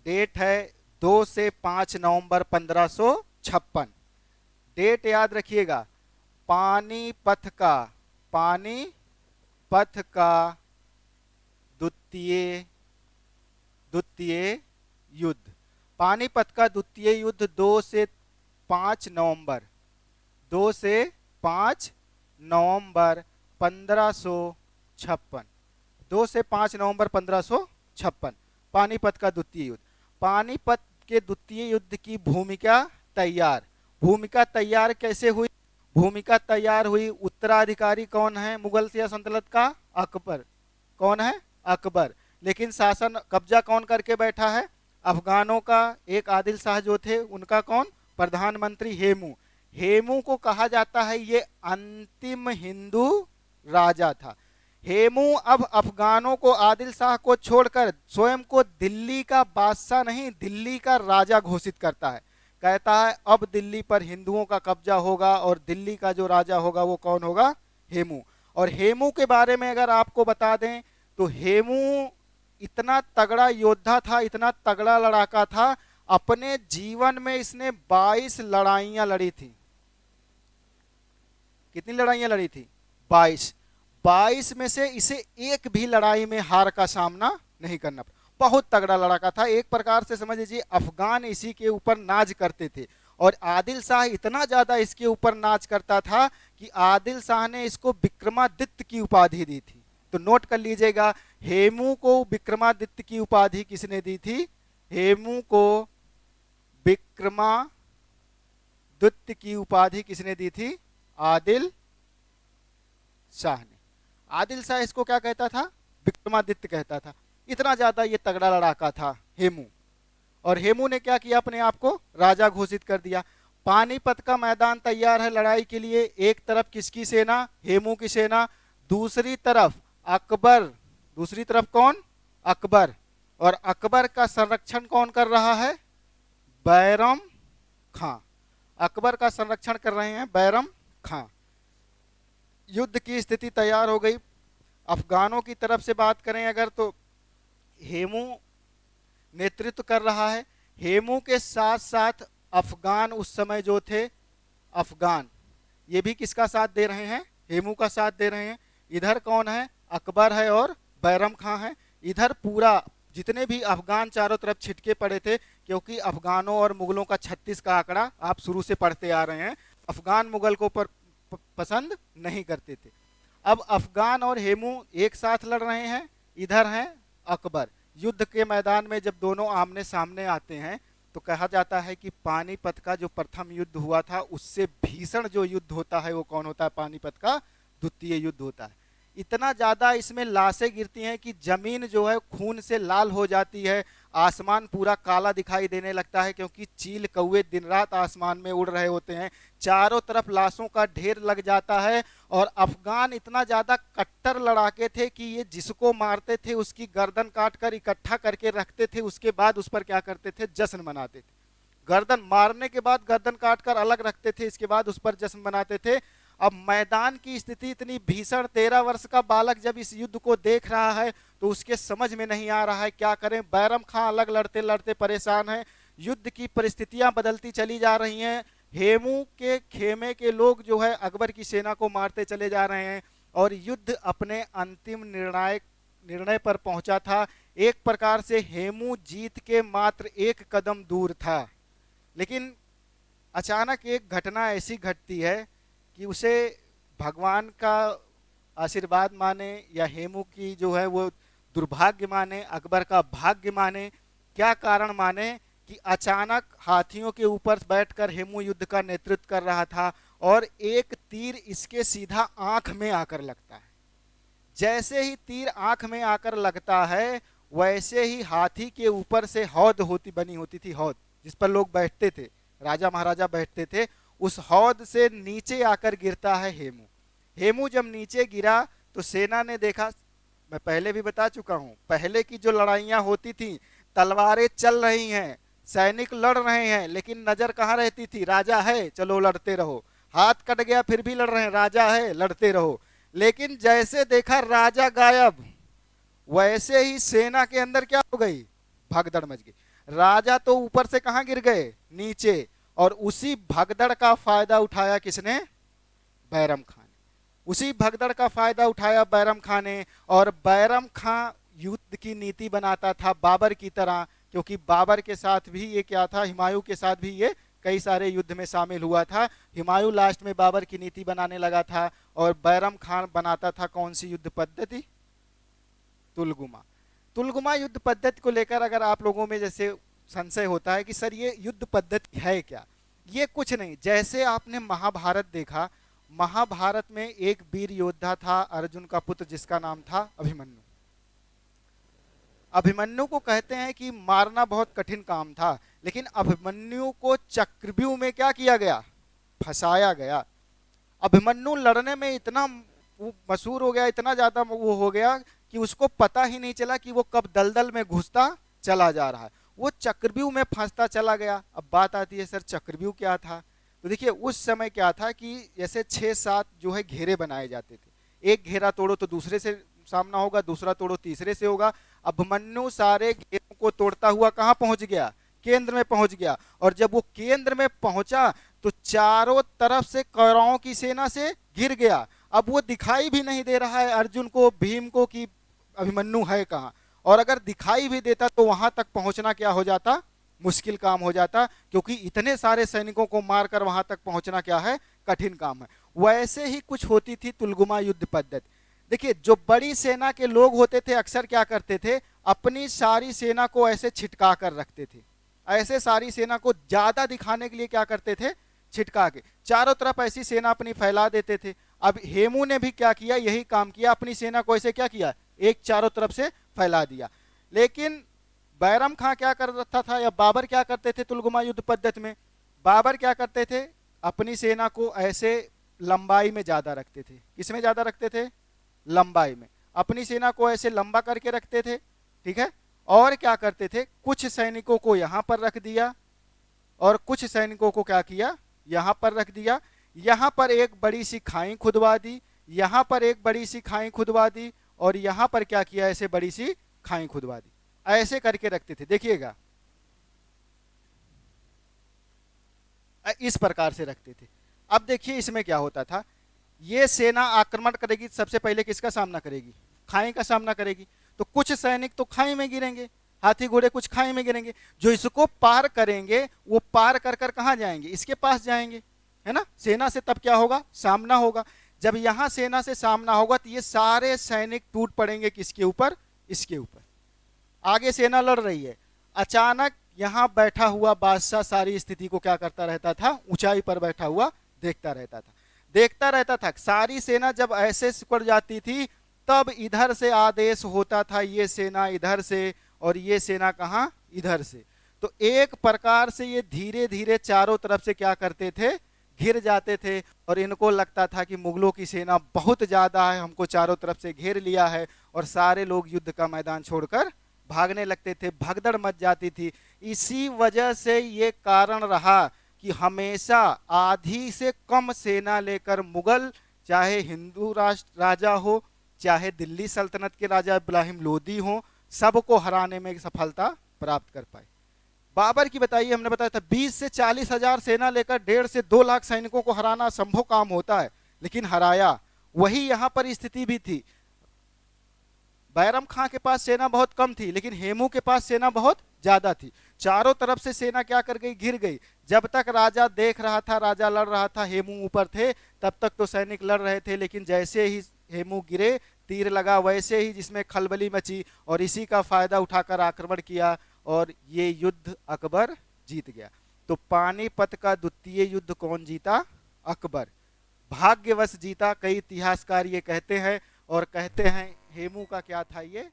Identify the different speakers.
Speaker 1: Date है 2 से 5 नवंबर 1556। Date याद रखिएगा। पानीपत का द्वितीय द्वितीय युद्ध। पानीपत का द्वितीय युद्ध 2 से 5 नवंबर 2 से 5 नवंबर 1556। 2 से 5 नवंबर 1556 पानीपत का द्वितीय युद्ध। पानीपत के द्वितीय युद्ध की भूमिका तैयार कैसे हुई? भूमिका तैयार हुई, उत्तराधिकारी कौन है मुगल सल्तनत का? अकबर। कौन है? अकबर। लेकिन शासन कब्जा कौन करके बैठा है? अफगानों का एक आदिल शाह जो थे उनका कौन? प्रधानमंत्री हेमू। हेमू को कहा जाता है ये अंतिम हिंदू राजा था। हेमू अब अफगानों को, आदिल शाह को छोड़कर स्वयं को दिल्ली का बादशाह नहीं, दिल्ली का राजा घोषित करता है। कहता है अब दिल्ली पर हिंदुओं का कब्जा होगा और दिल्ली का जो राजा होगा वो कौन होगा? हेमू। और हेमू के बारे में अगर आपको बता दें तो हेमू इतना तगड़ा योद्धा था, इतना तगड़ा लड़ाका था, अपने जीवन में इसने 22 लड़ाइयां लड़ी थी। कितनी लड़ाइयां लड़ी थी? 22। 22 में से इसे एक भी लड़ाई में हार का सामना नहीं करना पड़ा। बहुत तगड़ा लड़ाका था। एक प्रकार से समझ लीजिए अफगान इसी के ऊपर नाज करते थे और आदिल शाह इतना ज्यादा इसके ऊपर नाच करता था कि आदिल शाह ने इसको विक्रमादित्य की उपाधि दी थी। तो नोट कर लीजिएगा, हेमू को विक्रमादित्य की उपाधि किसने दी थी? हेमू को विक्रमादित्य की उपाधि किसने दी थी? आदिल शाह ने। आदिल शाह इसको क्या कहता था? विक्रमादित्य कहता था। इतना ज्यादा ये तगड़ा लड़ाका था हेमू। और हेमू ने क्या किया? अपने आप को राजा घोषित कर दिया। पानीपत का मैदान तैयार है लड़ाई के लिए। एक तरफ किसकी सेना? हेमू की सेना। दूसरी तरफ अकबर। दूसरी तरफ कौन? अकबर। और अकबर का संरक्षण कौन कर रहा है? बैरम खां। अकबर का संरक्षण कर रहे हैं बैरम खां। युद्ध की स्थिति तैयार हो गई। अफगानों की तरफ से बात करें अगर तो हेमू नेतृत्व कर रहा है। हेमू के साथ साथ अफगान उस समय जो थे, अफगान ये भी किसका साथ दे रहे हैं? हेमू का साथ दे रहे हैं। इधर कौन है? अकबर है और बैरम खां है। इधर पूरा जितने भी अफगान चारों तरफ छिटके पड़े थे, क्योंकि अफगानों और मुगलों का 36 का आंकड़ा आप शुरू से पढ़ते आ रहे हैं। अफगान मुगल को पसंद नहीं करते थे। अब अफगान और हेमू एक साथ लड़ रहे हैं। इधर हैं अकबर। युद्ध के मैदान में जब दोनों आमने सामने आते हैं तो कहा जाता है कि पानीपत का जो प्रथम युद्ध हुआ था उससे भीषण जो युद्ध होता है वो कौन होता है? पानीपत का द्वितीय युद्ध होता है। इतना ज्यादा इसमें लाशें गिरती हैं कि जमीन जो है खून से लाल हो जाती है। आसमान पूरा काला दिखाई देने लगता है क्योंकि चील कौवे दिन रात आसमान में उड़ रहे होते हैं। चारों तरफ लाशों का ढेर लग जाता है। और अफगान इतना ज्यादा कट्टर लड़ाके थे कि ये जिसको मारते थे उसकी गर्दन काट कर इकट्ठा करके रखते थे। उसके बाद उस पर क्या करते थे? जश्न मनाते थे। गर्दन मारने के बाद गर्दन काट कर अलग रखते थे, इसके बाद उस पर जश्न मनाते थे। अब मैदान की स्थिति इतनी भीषण, 13 वर्ष का बालक जब इस युद्ध को देख रहा है तो उसके समझ में नहीं आ रहा है क्या करें। बैरम खां अलग लड़ते लड़ते परेशान है। युद्ध की परिस्थितियां बदलती चली जा रही हैं। हेमू के खेमे के लोग जो है अकबर की सेना को मारते चले जा रहे हैं और युद्ध अपने अंतिम निर्णय पर पहुंचा था। एक प्रकार से हेमू जीत के मात्र एक कदम दूर था। लेकिन अचानक एक घटना ऐसी घटती है कि उसे भगवान का आशीर्वाद माने या हेमू की जो है वो दुर्भाग्य माने, अकबर का भाग्य माने, क्या कारण माने कि अचानक हाथियों के ऊपर बैठकर हेमू युद्ध का नेतृत्व कर रहा था और एक तीर इसके सीधा आंख में आकर लगता है। जैसे ही तीर आंख में आकर लगता है वैसे ही हाथी के ऊपर से हौद बनी होती थी, हौद जिस पर लोग बैठते थे, राजा महाराजा बैठते थे, उस हौद से नीचे आकर गिरता है हेमू। हेमू जब नीचे गिरा तो सेना ने देखा, मैं पहले भी बता चुका हूं, पहले की जो लड़ाइयां होती थी तलवारें चल रही हैं, सैनिक लड़ रहे हैं, लेकिन नजर कहाँ रहती थी? राजा है चलो लड़ते रहो। हाथ कट गया फिर भी लड़ रहे हैं, राजा है लड़ते रहो। लेकिन जैसे देखा राजा गायब, वैसे ही सेना के अंदर क्या हो गई? भगदड़ मच गई। राजा तो ऊपर से कहां गिर गए, नीचे। और उसी भगदड़ का फायदा उठाया किसने, बैरम खान ने। उसी भगदड़ का फायदा उठाया बैरम खान ने। और बैरम खान युद्ध की नीति बनाता था बाबर की तरह, क्योंकि बाबर के साथ भी ये क्या था, हुमायूं के साथ भी ये कई सारे युद्ध में शामिल हुआ था। हुमायूं लास्ट में बाबर की नीति बनाने लगा था, और बैरम खान बनाता था कौन सी युद्ध पद्धति, तुलगुमा। तुलगुमा युद्ध पद्धति को लेकर अगर आप लोगों में जैसे संशय होता है कि सर ये युद्ध पद्धति है क्या, ये कुछ नहीं। जैसे आपने महाभारत देखा, महाभारत में एक वीर योद्धा था अर्जुन का पुत्र, जिसका नाम था अभिमन्यु। अभिमन्यु को कहते हैं कि मारना बहुत कठिन काम था, लेकिन अभिमन्यु को चक्रव्यूह में क्या किया गया, फंसाया गया। अभिमन्यु लड़ने में इतना मशहूर हो गया, इतना ज्यादा वो हो गया कि उसको पता ही नहीं चला कि वो कब दलदल में घुसता चला जा रहा है, वो चक्रव्यूह में फंसता चला गया। अब बात आती है सर चक्रव्यूह क्या था। तो देखिए उस समय क्या था कि जैसे 6-7 जो है घेरे बनाए जाते थे, एक घेरा तोड़ो तो दूसरे से सामना होगा, दूसरा तोड़ो तीसरे से होगा। अभिमन्यु सारे घेरों को तोड़ता हुआ कहां पहुंच गया, केंद्र में पहुंच गया। और जब वो केंद्र में पहुंचा तो चारों तरफ से कौरवों की सेना से घिर गया। अब वो दिखाई भी नहीं दे रहा है अर्जुन को, भीम को, कि अभिमन्यु है कहाँ। और अगर दिखाई भी देता तो वहां तक पहुंचना क्या हो जाता, मुश्किल काम हो जाता, क्योंकि इतने सारे सैनिकों को मारकर वहां तक पहुंचना क्या है, कठिन काम है। वैसे ही कुछ होती थी तुलगुमा युद्ध पद्धति। देखिए जो बड़ी सेना के लोग होते थे अक्सर क्या करते थे, अपनी सारी सेना को ऐसे छिटका कर रखते थे। ऐसे सारी सेना को ज्यादा दिखाने के लिए क्या करते थे, छिटका के चारों तरफ ऐसी सेना अपनी फैला देते थे। अब हेमू ने भी क्या किया, यही काम किया, अपनी सेना को ऐसे क्या किया, एक चारों तरफ से फैला दिया। लेकिन बैरम खां क्या कर रहा था, या बाबर क्या करते थे तुलगुमा युद्ध पद्धति में, बाबर क्या करते थे, अपनी सेना को ऐसे लंबाई में ज्यादा रखते थे। किसमें ज्यादा रखते थे, लंबाई में। अपनी सेना को ऐसे लंबा करके रखते थे, ठीक है। और क्या करते थे, कुछ सैनिकों को यहां पर रख दिया और कुछ सैनिकों को क्या किया, यहां पर रख दिया। यहां पर एक बड़ी सी खाई खुदवा दी, यहां पर एक बड़ी सी खाई खुदवा दी, और यहां पर क्या किया, ऐसे बड़ी सी खाई खुदवा दी। ऐसे करके रखते थे, देखिएगा इस प्रकार से रखते थे। अब देखिए इसमें क्या होता था, ये सेना आक्रमण करेगी, सबसे पहले किसका सामना करेगी, खाई का सामना करेगी। तो कुछ सैनिक तो खाई में गिरेंगे, हाथी घोड़े कुछ खाई में गिरेंगे। जो इसको पार करेंगे वो पार कर कर कहां जाएंगे, इसके पास जाएंगे, है ना। सेना से तब क्या होगा, सामना होगा। जब यहां सेना से सामना होगा तो ये सारे सैनिक टूट पड़ेंगे किसके ऊपर, इसके ऊपर। आगे सेना लड़ रही है, अचानक यहां बैठा हुआ बादशाह सारी स्थिति को क्या करता रहता था, ऊंचाई पर बैठा हुआ देखता रहता था, देखता रहता था। सारी सेना जब ऐसे सिकुड़ जाती थी तब इधर से आदेश होता था, ये सेना इधर से और ये सेना कहां, इधर से। तो एक प्रकार से ये धीरे धीरे चारों तरफ से क्या करते थे, घिर जाते थे। और इनको लगता था कि मुगलों की सेना बहुत ज्यादा है, हमको चारों तरफ से घेर लिया है, और सारे लोग युद्ध का मैदान छोड़कर भागने लगते थे, भगदड़ मच जाती थी। इसी वजह से ये कारण रहा कि हमेशा आधी से कम सेना लेकर मुगल, चाहे हिंदू राष्ट्र राजा हो, चाहे दिल्ली सल्तनत के राजा इब्राहिम लोदी हो, सबको हराने में सफलता प्राप्त कर पाए। बाबर की बताइए, हमने बताया था 20 से 40 हजार सेना लेकर 1.5 से 2 लाख सैनिकों को हराना संभव काम होता है, लेकिन हराया। वही यहां पर स्थिति भी थी। बैरम खां के पास सेना बहुत कम थी, लेकिन हेमू के पास सेना बहुत ज्यादा थी। चारों तरफ से सेना क्या कर गई, घिर गई। जब तक राजा देख रहा था, राजा लड़ रहा था, हेमू ऊपर थे, तब तक तो सैनिक लड़ रहे थे। लेकिन जैसे ही हेमू गिरे, तीर लगा, वैसे ही जिसमें खलबली मची, और इसी का फायदा उठाकर आक्रमण किया, और ये युद्ध अकबर जीत गया। तो पानीपत का द्वितीय युद्ध कौन जीता, अकबर। भाग्यवश जीता, कई इतिहासकार ये कहते हैं, और कहते हैं हेमू का क्या था, ये